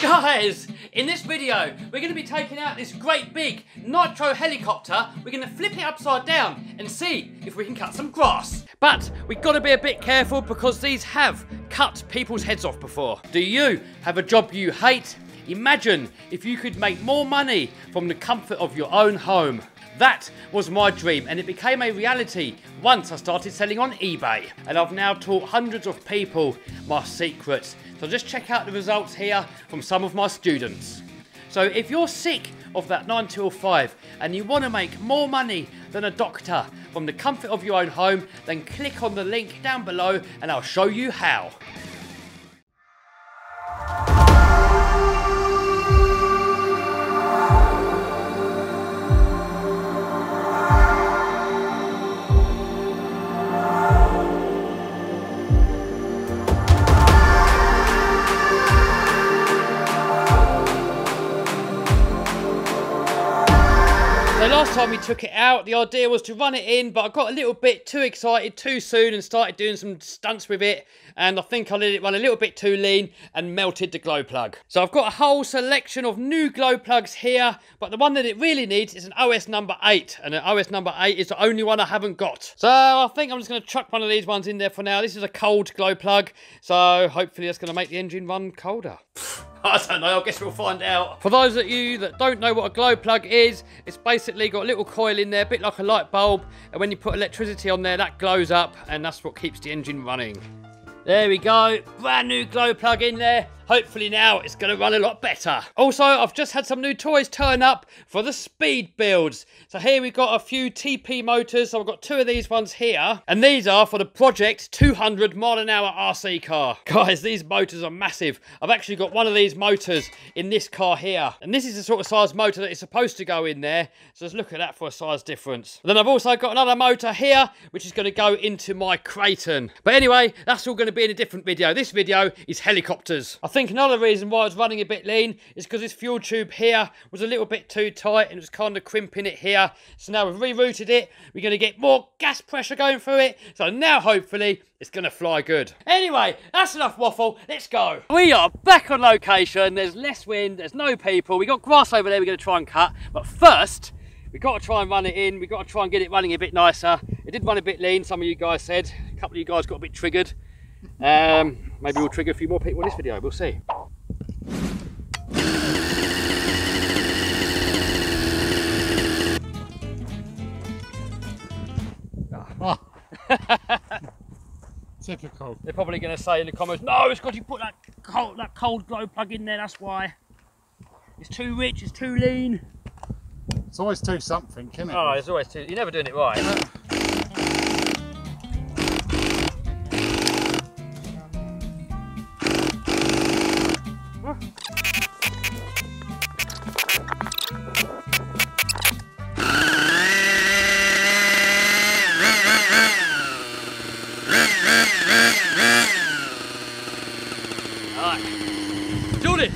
Guys, in this video, we're going to be taking out this great big NITRO helicopter. We're going to flip it upside down and see if we can cut some grass. But we've got to be a bit careful because these have cut people's heads off before. Do you have a job you hate? Imagine if you could make more money from the comfort of your own home. That was my dream, and it became a reality once I started selling on eBay. And I've now taught hundreds of people my secrets. So just check out the results here from some of my students. So if you're sick of that 9 till 5 and you want to make more money than a doctor from the comfort of your own home, then click on the link down below and I'll show you how. So last time we took it out, the idea was to run it in, but I got a little bit too excited too soon and started doing some stunts with it, and I think I let it run a little bit too lean and melted the glow plug. So I've got a whole selection of new glow plugs here, but the one that it really needs is an OS number 8, and an OS number 8 is the only one I haven't got. So I think I'm just going to chuck one of these ones in there for now. This is a cold glow plug, so hopefully that's going to make the engine run colder. I don't know, I guess we'll find out. For those of you that don't know what a glow plug is, it's basically got a little coil in there, a bit like a light bulb, and when you put electricity on there, that glows up, and that's what keeps the engine running. There we go, brand new glow plug in there. Hopefully now it's going to run a lot better. Also, I've just had some new toys turn up for the speed builds. So here we've got a few TP motors. So I've got 2 of these ones here. And these are for the Project 200 mile-an-hour RC car. Guys, these motors are massive. I've actually got one of these motors in this car here. And this is the sort of size motor that is supposed to go in there. So let's look at that for a size difference. And then I've also got another motor here, which is going to go into my Kraton. But anyway, that's all going to be in a different video. This video is helicopters. I think another reason why I was running a bit lean is because this fuel tube here was a little bit too tight and it was kind of crimping it here. So now we've rerouted it. We're going to get more gas pressure going through it. So now hopefully it's going to fly good. Anyway, that's enough waffle. Let's go. We are back on location. There's less wind. There's no people. We got grass over there we're going to try and cut. But first, we've got to try and run it in. We've got to try and get it running a bit nicer. It did run a bit lean, some of you guys said. A couple of you guys got a bit triggered. Maybe we'll trigger a few more people in this video, we'll see. Oh. Typical. They're probably going to say in the comments, no, it's because you put that cold glow plug in there, that's why. It's too rich, it's too lean. It's always too something, isn't it? Oh, it's always too, you're never doing it right. Do this.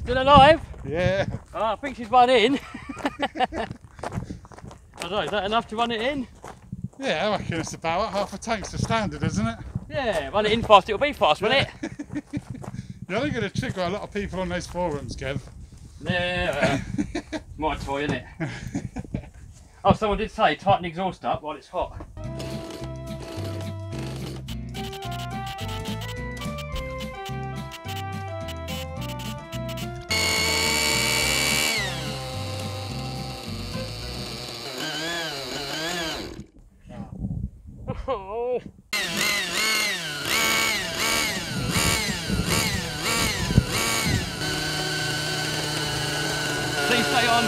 Still alive? Yeah. Oh, I think she's run in. I don't know, is that enough to run it in? Yeah, I reckon it's about half a tank's the standard, isn't it? Yeah, run it in fast, it'll be fast, won't it? You're only going to trigger a lot of people on those forums, Kev. Yeah, my toy, isn't it? Oh, someone did say tighten the exhaust up while it's hot. Oh. Please stay on.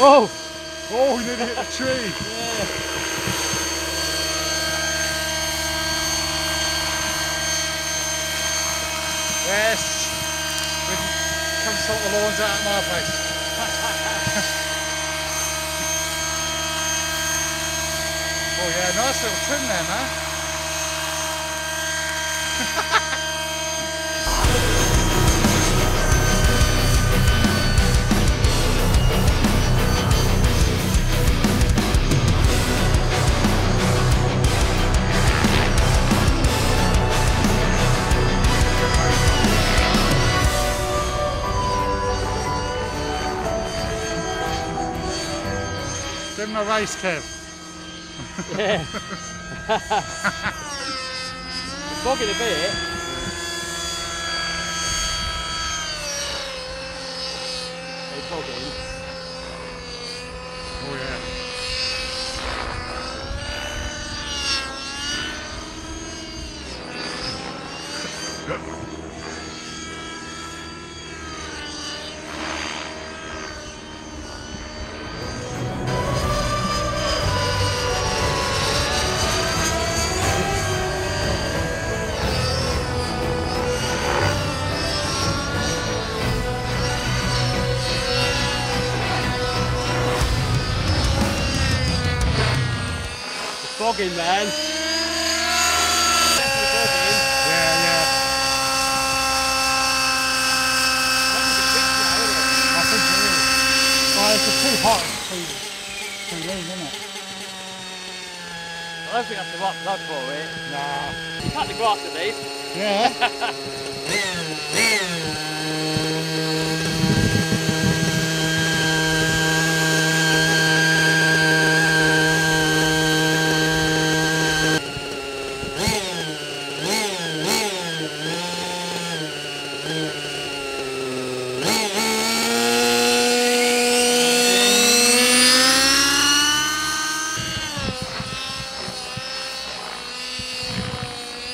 Oh! Oh, we nearly hit the tree. Yeah. Yes. We can come sort the lawns out at my place. Oh yeah, nice little trim there, man. Give him a race, Kev. Yeah. It's bogging a bit. It's bogging. Oh yeah. Bogging, man. Definitely bogging. Yeah, yeah. I think it is. Oh, it's too hot. Too lean, isn't it? I don't think that's the right plug for it. Nah. Cut the grass at least. Yeah.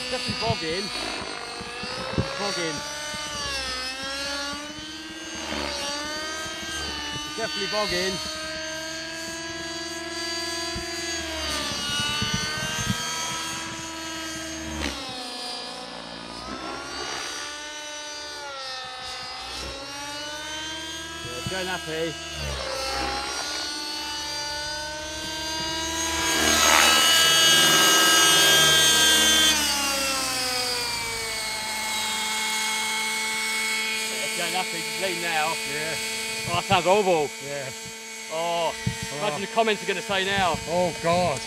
Definitely bogging. Bogging. Definitely bogging. Yeah, it's going happy. Going up, he's lean now. Yeah. Oh, that sounds horrible. Yeah. Oh, imagine the comments are going to say now. Oh God.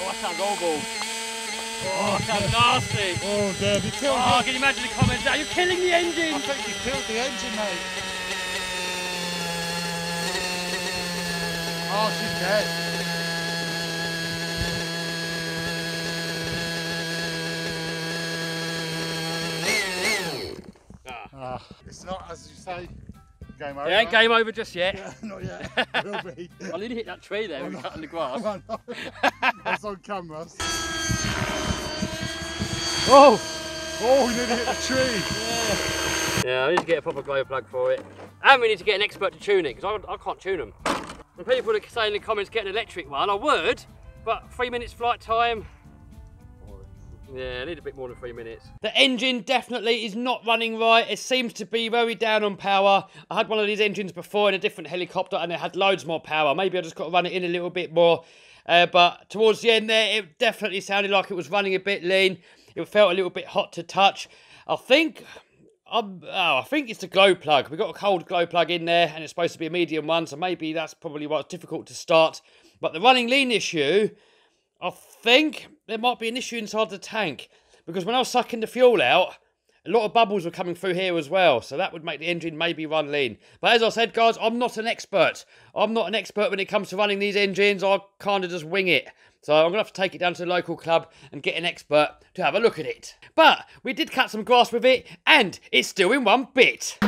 Oh, that sounds horrible. Oh, that sounds nasty. Oh, Dad, you killed Oh, it. can you imagine the comments now? You're killing the engine. I think you killed the engine, mate. Oh, she's dead. It's not, as you say, game over. It ain't game over just yet. Yeah, not yet. It will be. I nearly hit that tree there when we were cutting the grass. I know. That's on camera. Oh! Oh, we nearly hit the tree. Yeah, I need to get a proper glow plug for it. And we need to get an expert to tune it, because I can't tune them. And people are saying in the comments get an electric one. I would, but 3 minutes flight time. Yeah, I need a bit more than 3 minutes. The engine definitely is not running right. It seems to be very down on power. I had one of these engines before in a different helicopter and it had loads more power. Maybe I just got to run it in a little bit more. But towards the end there, it definitely sounded like it was running a bit lean. It felt a little bit hot to touch. I think it's the glow plug. We've got a cold glow plug in there and it's supposed to be a medium one, so maybe that's probably why it's difficult to start. But the running lean issue, I think there might be an issue inside the tank, because when I was sucking the fuel out, a lot of bubbles were coming through here as well, so that would make the engine maybe run lean. But as I said, guys, I'm not an expert. I'm not an expert when it comes to running these engines. I kind of just wing it. So I'm going to have to take it down to the local club and get an expert to have a look at it. But we did cut some grass with it, and it's still in one bit.